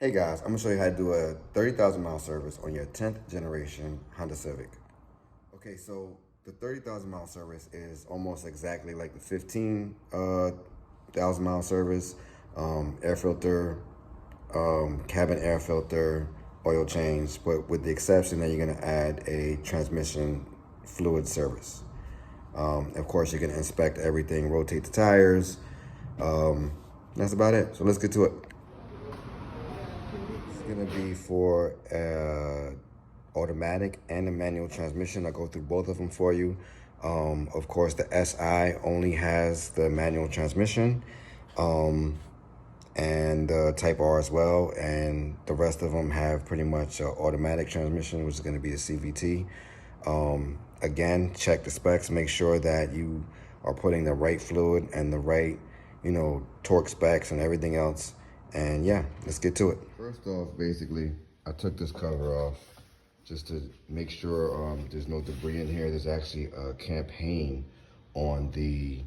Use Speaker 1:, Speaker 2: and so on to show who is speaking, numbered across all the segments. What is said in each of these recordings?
Speaker 1: Hey guys, I'm gonna show you how to do a 30,000 mile service on your 10th generation Honda Civic. Okay, so the 30,000 mile service is almost exactly like the 15,000 mile service. Air filter, cabin air filter, oil change, but with the exception that you're gonna add a transmission fluid service. Of course, you're gonna inspect everything, rotate the tires. That's about it. So let's get to it. It's gonna be for automatic and a manual transmission. I'll go through both of them for you. Of course, the SI only has the manual transmission, and the Type R as well, and the rest of them have pretty much automatic transmission, which is going to be the CVT. Again, check the specs, make sure that you are putting the right fluid and the right, torque specs and everything else. And yeah, let's get to it. First off, basically, I took this cover off just to make sure there's no debris in here. There's actually a campaign on the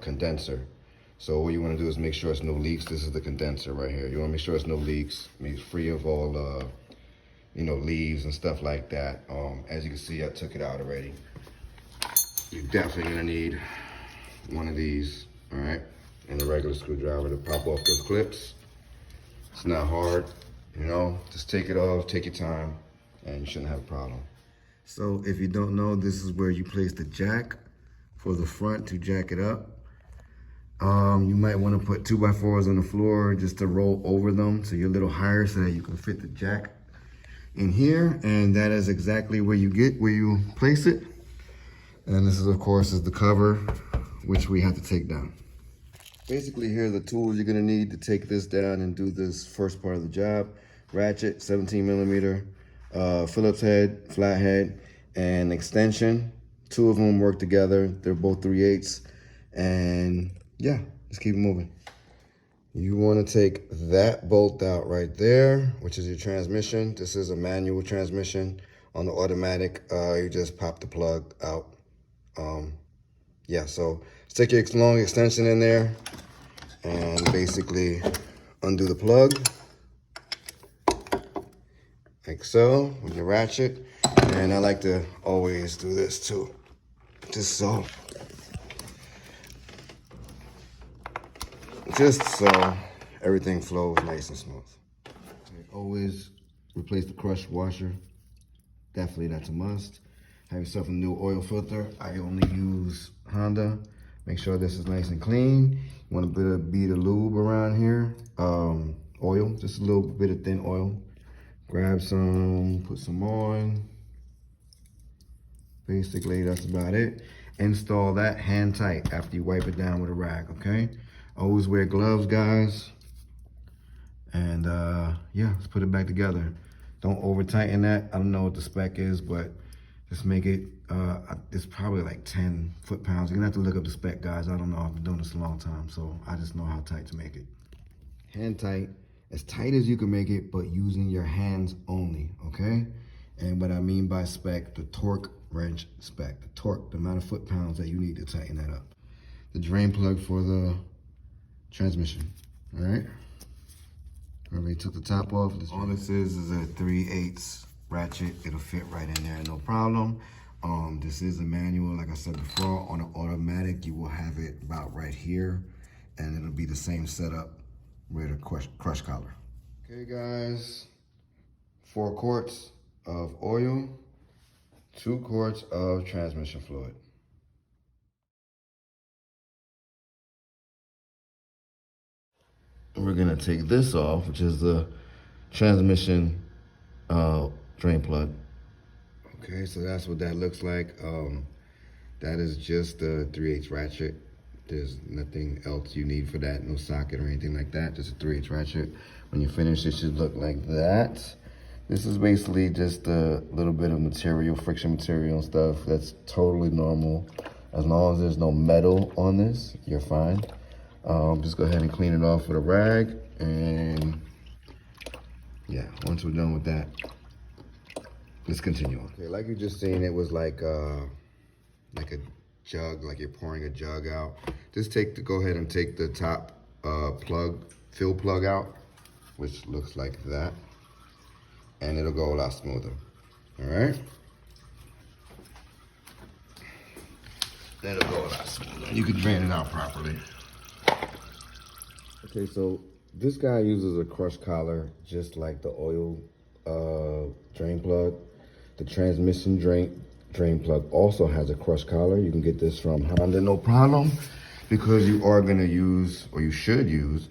Speaker 1: condenser. So what you want to do is make sure it's no leaks. This is the condenser right here. You want to make sure it's no leaks, make free of all leaves and stuff like that. As you can see, I took it out already. You're definitely gonna need one of these, all right, and a regular screwdriver to pop off those clips. It's not hard, just take it off, take your time, and you shouldn't have a problem. So if you don't know, this is where you place the jack for the front to jack it up. You might want to put 2x4s on the floor just to roll over them so you're a little higher so that you can fit the jack in here. And that is exactly where you place it. And this is, of course, is the cover, which we have to take down. Basically, here are the tools you're gonna need to take this down and do this first part of the job. Ratchet, 17 millimeter, Phillips head, flat head, and extension. Two of them work together. They're both 3/8. And yeah, let's keep it moving. You wanna take that bolt out right there, which is your transmission. This is a manual transmission. On the automatic, you just pop the plug out. So stick your long extension in there and basically undo the plug like so with your ratchet. And I like to always do this too, just so everything flows nice and smooth. Always replace the crush washer. Definitely, that's a must. Have yourself a new oil filter. I only use Honda. Make sure this is nice and clean. You want a bit of bead of lube around here. Oil, just a little bit of thin oil. Grab some, put some on. Basically, that's about it. Install that hand tight after you wipe it down with a rag, okay? Always wear gloves, guys. And yeah, let's put it back together. Don't over tighten that. I don't know what the spec is, but just make it, it's probably like 10 foot-pounds. You're gonna have to look up the spec, guys. I don't know, I've been doing this a long time, so I just know how tight to make it. Hand tight, as tight as you can make it, but using your hands only, okay? And what I mean by spec, the torque wrench spec, the torque, the amount of foot-pounds that you need to tighten that up. The drain plug for the transmission, all right? I already took the top off. All this is a 3/8 ratchet. It'll fit right in there, no problem. This is a manual, like I said before. On an automatic, you will have it about right here, and it'll be the same setup with a crush collar. Okay, guys, 4 quarts of oil, 2 quarts of transmission fluid. We're gonna take this off, which is the transmission drain plug. Okay, so that's what that looks like. That is just the 3/8 ratchet. There's nothing else you need for that, no socket or anything like that, just a 3/8 ratchet. When you finish, it should look like that. This is basically just a little bit of material, friction material and stuff. That's totally normal. As long as there's no metal on this, you're fine. Just go ahead and clean it off with a rag. And yeah, once we're done with that, let's continue on. Okay, like you just seen, it was like a jug, like you're pouring a jug out. Just go ahead and take the top fill plug out. which looks like that. And it'll go a lot smoother, all right? That'll go a lot smoother. You can drain it out properly. Okay, so this guy uses a crush collar, just like the oil drain plug. The transmission drain plug also has a crush collar. You can get this from Honda, no problem, because you are gonna use, or you should use,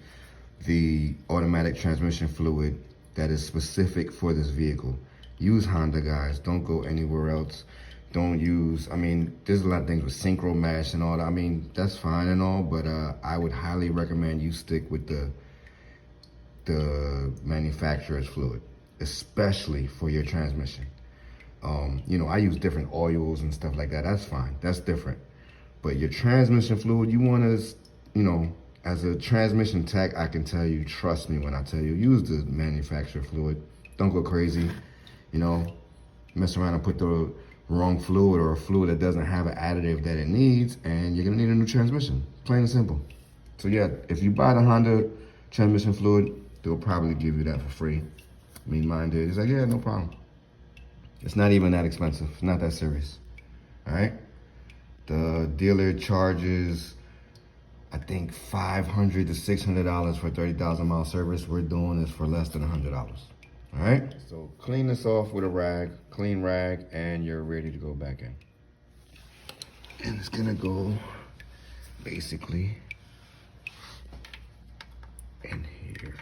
Speaker 1: the automatic transmission fluid that is specific for this vehicle. Use Honda, guys. Don't go anywhere else. Don't use, I mean, there's a lot of things with synchro mesh and all that. I mean, that's fine and all, but I would highly recommend you stick with the manufacturer's fluid, especially for your transmission. You know, I use different oils and stuff like that. That's fine. That's different. But your transmission fluid, you want to, you know, as a transmission tech, I can tell you, trust me when I tell you, use the manufacturer fluid. Don't go crazy, you know, mess around and put the wrong fluid or a fluid that doesn't have an additive that it needs, and you're gonna need a new transmission, plain and simple. So yeah, if you buy the Honda transmission fluid, they'll probably give you that for free. I mean, mine did. It's like, yeah, no problem. It's not even that expensive. It's not that serious, all right? The dealer charges, I think, $500 to $600 for 30,000 mile service. We're doing this for less than $100, all right? So clean this off with a rag, clean rag, and you're ready to go back in. And it's gonna go basically in here.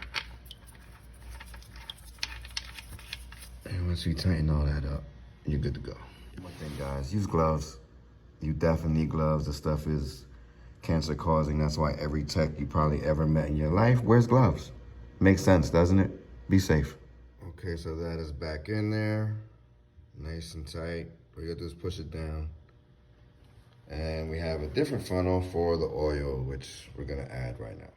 Speaker 1: And once you tighten all that up, you're good to go. One thing, guys, use gloves. You definitely need gloves. This stuff is cancer causing. That's why every tech you probably ever met in your life wears gloves. Makes sense, doesn't it? Be safe. Okay, so that is back in there, nice and tight. All you gotta do is push it down. And we have a different funnel for the oil, which we're gonna add right now.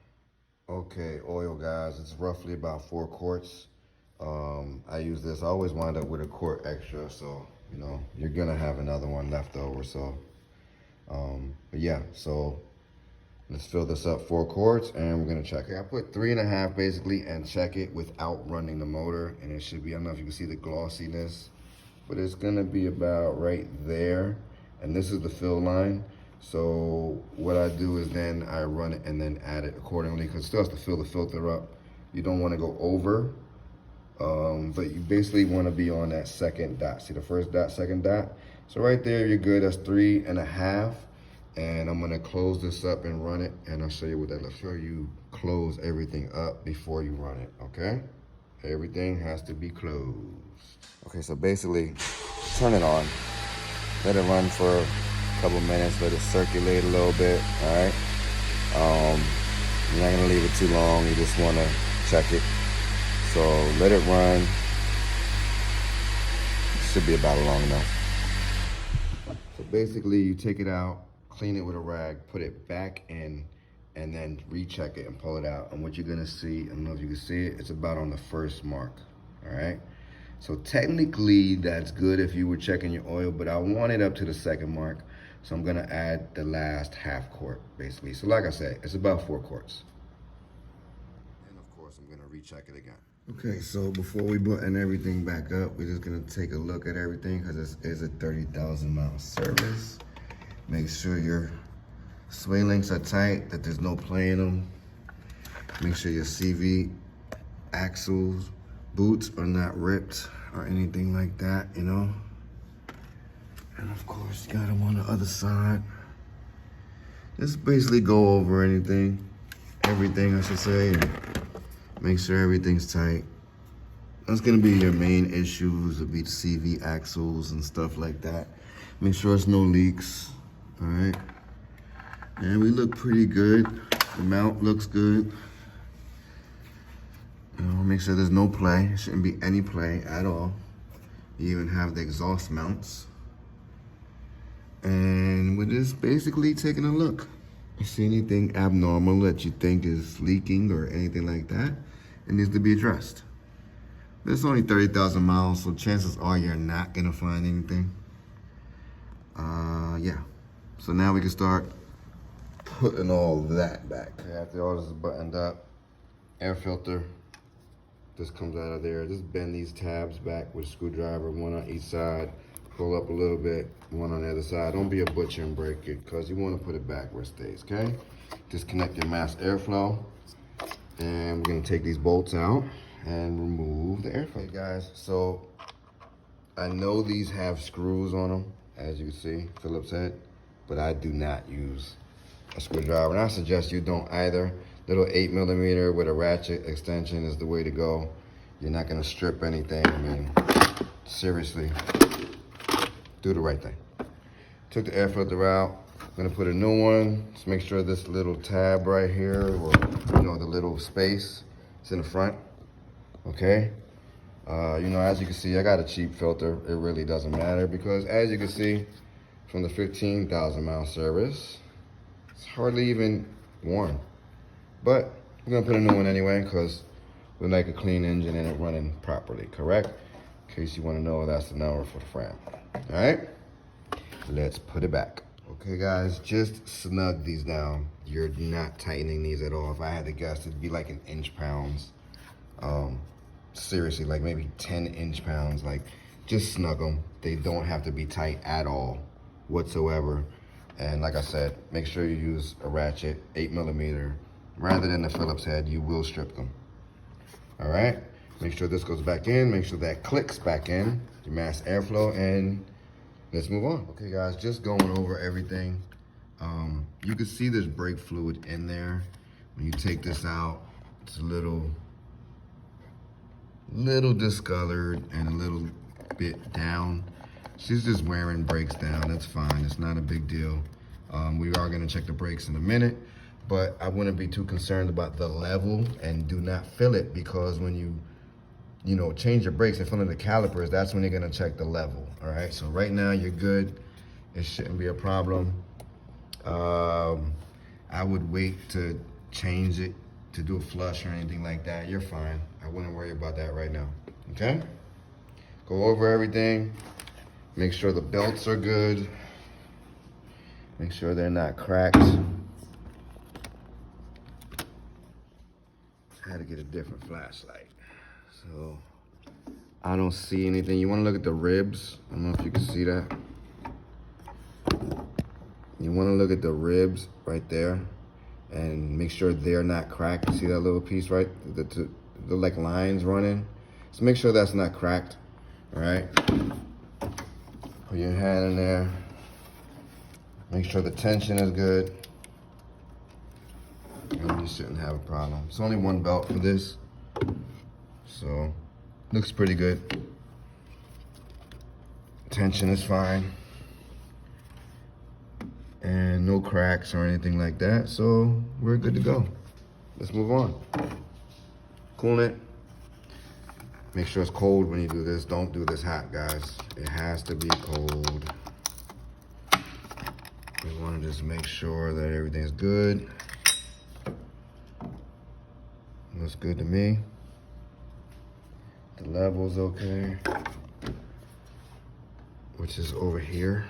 Speaker 1: Okay, oil, guys, it's roughly about 4 quarts. I use this, I always wind up with a quart extra, so, you know, you're gonna have another one left over, so. But yeah, so let's fill this up 4 quarts and we're gonna check it. I put 3.5 basically and check it without running the motor, and it should be, I don't know if you can see the glossiness, but it's gonna be about right there. And this is the fill line. So what I do is then I run it and then add it accordingly, because it still has to fill the filter up. You don't wanna go over, but you basically wanna be on that second dot. See the first dot, second dot? So right there, you're good, that's 3.5. And I'm gonna close this up and run it, and I'll show you what that looks like. Show you close everything up before you run it, okay? Everything has to be closed. Okay, so basically, turn it on. Let it run for a couple minutes, let it circulate a little bit, all right? You're not gonna leave it too long, you just wanna check it. So let it run. Should be about long enough. So basically, you take it out, clean it with a rag, put it back in, and then recheck it and pull it out. And what you're gonna see, I don't know if you can see it, it's about on the first mark, all right? So technically, that's good if you were checking your oil, but I want it up to the second mark, so I'm gonna add the last half quart, basically. So like I said, it's about 4 quarts. And of course, I'm gonna recheck it again. Okay, so before we button everything back up, we're just gonna take a look at everything, because this is a 30,000 mile service. Make sure your sway links are tight, that there's no play in them. Make sure your CV axles, boots are not ripped or anything like that, you know? And of course, you got them on the other side. Just basically go over everything I should say, and make sure everything's tight. That's gonna be your main issues, would be the CV axles and stuff like that. Make sure there's no leaks, all right? And we look pretty good. The mount looks good. You know, make sure there's no play. Shouldn't be any play at all. You even have the exhaust mounts. And we're just basically taking a look. You see anything abnormal that you think is leaking or anything like that, it needs to be addressed. There's only 30,000 miles, so chances are you're not gonna find anything. Yeah. So now we can start putting all that back. Okay, after all this is buttoned up, air filter, This comes out of there. Just bend these tabs back with a screwdriver, one on each side. Pull up a little bit, one on the other side. Don't be a butcher and break it, because you want to put it back where it stays, okay? Disconnect your mass airflow. And we're gonna take these bolts out and remove the airflow. Okay guys, so I know these have screws on them, as you can see, Phillips head, but I do not use a screwdriver, and I suggest you don't either. Little 8mm with a ratchet extension is the way to go. You're not gonna strip anything. I mean, seriously, do the right thing. Took the air filter out. I'm gonna put a new one. Just make sure this little tab right here, or you know, the little space, is in the front. Okay. You know, as you can see, I got a cheap filter. It really doesn't matter, because as you can see from the 15,000 mile service, it's hardly even worn. But we're gonna put a new one anyway, because we like a clean engine and it running properly, correct? In case you wanna know, that's the number for the Fram. All right, let's put it back. Okay guys, just snug these down. You're not tightening these at all. If I had to guess, it'd be like an inch-pounds. Seriously, like maybe 10 inch-pounds. Like, just snug them. They don't have to be tight at all whatsoever. And like I said, make sure you use a ratchet, 8mm. Rather than the Phillips head, you will strip them. All right, make sure this goes back in. Make sure that clicks back in, your mass airflow, and let's move on. Okay guys, just going over everything. You can see there's brake fluid in there. When you take this out, it's a little discolored and a little bit down. She's just wearing brakes down. That's fine. It's not a big deal. We are going to check the brakes in a minute, but I wouldn't be too concerned about the level, and do not fill it, because when you know, change your brakes in front of the calipers, that's when you're going to check the level. All right, so right now you're good. It shouldn't be a problem. I would wait to change it, to do a flush or anything like that. You're fine. I wouldn't worry about that right now. Okay, go over everything. Make sure the belts are good. Make sure they're not cracked. I had to get a different flashlight, so I don't see anything. You want to look at the ribs. I don't know if you can see that. You want to look at the ribs right there and make sure they're not cracked. See that little piece right? The like lines running. So make sure that's not cracked. All right. Put your hand in there. Make sure the tension is good. And you shouldn't have a problem. It's only one belt for this, so looks pretty good. Tension is fine. And no cracks or anything like that, so we're good to go. Let's move on. Coolant. Make sure it's cold when you do this. Don't do this hot, guys. It has to be cold. We want to just make sure that everything's good. Looks good to me. The level's okay, which is over here,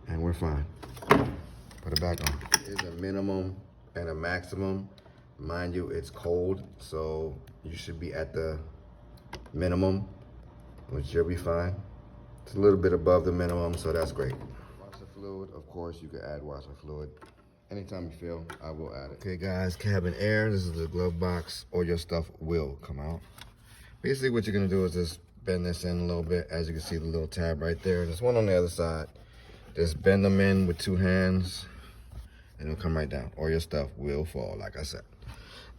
Speaker 1: and we're fine. Put it back on. There's a minimum and a maximum. Mind you, it's cold, so you should be at the minimum, which you'll be fine. It's a little bit above the minimum, so that's great. Washer fluid, of course, you can add washer fluid. Anytime you feel, I will add it. Okay guys, cabin air, this is the glove box. All your stuff will come out. Basically what you're gonna do is just bend this in a little bit. As you can see, the little tab right there. There's one on the other side. Just bend them in with 2 hands and it'll come right down. Or your stuff will fall, like I said.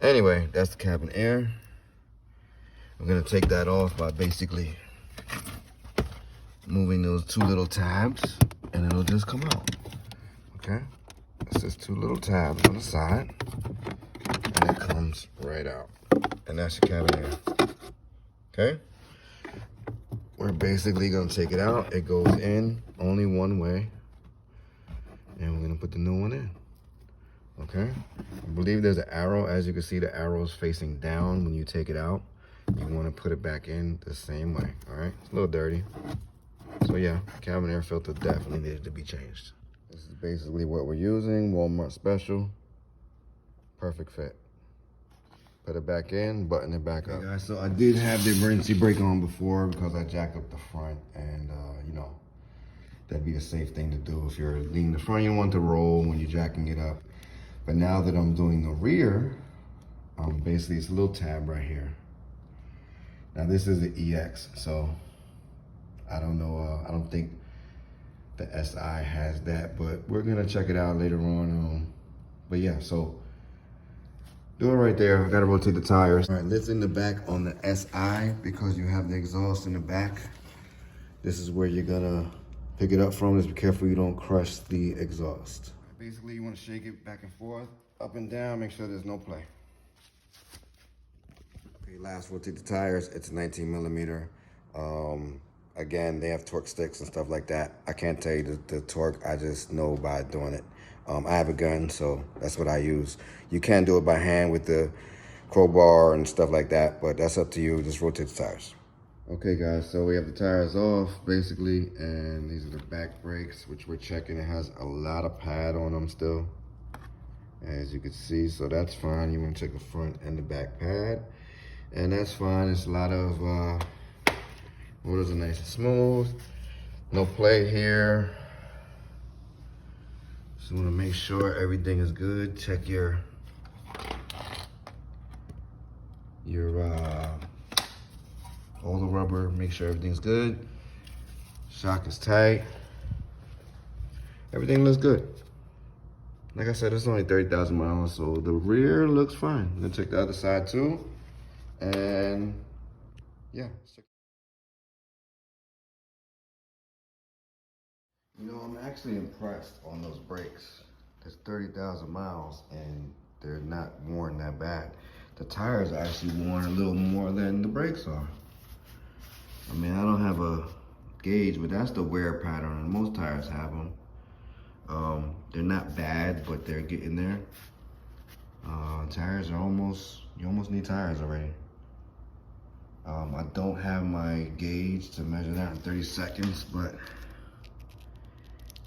Speaker 1: Anyway, that's the cabin air. I'm gonna take that off by basically moving those 2 little tabs, and it'll just come out, okay? It's just 2 little tabs on the side, and it comes right out. And that's your cabin air, okay? We're basically gonna take it out. It goes in only one way, and we're gonna put the new one in, okay? I believe there's an arrow. As you can see, the arrow is facing down when you take it out. You wanna put it back in the same way, all right? It's a little dirty. So yeah, cabin air filter definitely needed to be changed. This is basically what we're using, Walmart special, perfect fit. Put it back in, button it back up. Okay, guys, so I did have the emergency brake on before because I jacked up the front, and you know, that'd be a safe thing to do. If you're leaning the front, you don't want to roll when you're jacking it up. But now that I'm doing the rear, basically it's a little tab right here. Now this is the EX, so I don't know, I don't think the SI has that, but we're gonna check it out later on. But yeah, so do it right there. I gotta rotate the tires. All right, lifting the back on the SI because you have the exhaust in the back. This is where you're gonna pick it up from. Just be careful you don't crush the exhaust. Basically, you wanna shake it back and forth, up and down, make sure there's no play. Okay, last rotate the tires. It's 19 millimeter. Again, they have torque sticks and stuff like that. I can't tell you the torque, I just know by doing it. I have a gun, so that's what I use. You can do it by hand with the crowbar and stuff like that, but that's up to you. Just rotate the tires. Okay, guys, so we have the tires off, basically, and these are the back brakes, which we're checking. It has a lot of pad on them still, as you can see, so that's fine. You want to check the front and the back pad, and that's fine. It's a lot of, motors are nice and smooth. No play here. Just want to make sure everything is good. Check your all the rubber. Make sure everything's good. Shock is tight. Everything looks good. Like I said, it's only 30,000 miles, so the rear looks fine. I'm gonna check the other side too, and yeah. You know, I'm actually impressed on those brakes. It's 30,000 miles and they're not worn that bad. The tires are actually worn a little more than the brakes are. I mean, I don't have a gauge, but that's the wear pattern, and most tires have them. They're not bad, but they're getting there. Tires are you almost need tires already. I don't have my gauge to measure that in 30 seconds, but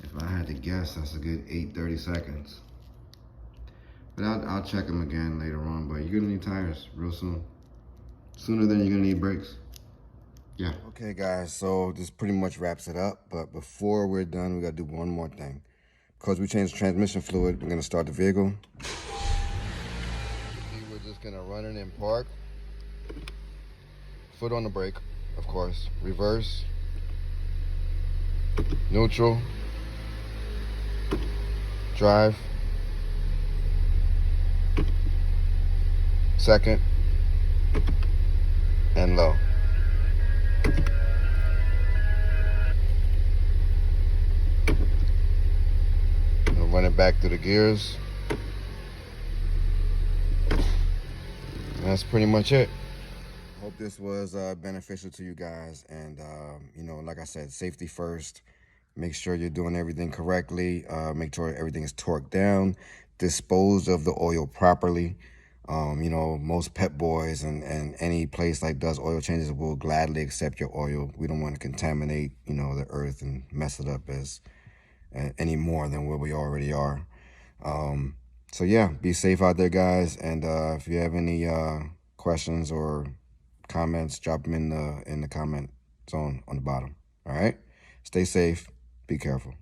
Speaker 1: if I had to guess, that's a good 30 seconds. But I'll check them again later on, but you're gonna need tires real soon. Sooner than you're gonna need brakes. Yeah. Okay, guys, so this pretty much wraps it up, but before we're done, we gotta do one more thing. Because we changed the transmission fluid, we're gonna start the vehicle. We're just gonna run it in park. Foot on the brake, of course. Reverse. Neutral. Drive. Second. And low. We'll run it back through the gears. And that's pretty much it. Hope this was beneficial to you guys. And, you know, like I said, safety first. Make sure you're doing everything correctly. Make sure everything is torqued down. Dispose of the oil properly. You know, most pet boys and any place like does oil changes will gladly accept your oil. We don't want to contaminate, you know, the earth and mess it up as any more than what we already are. So yeah, be safe out there, guys. And if you have any questions or comments, drop them in the comment zone on the bottom. All right, stay safe. Be careful.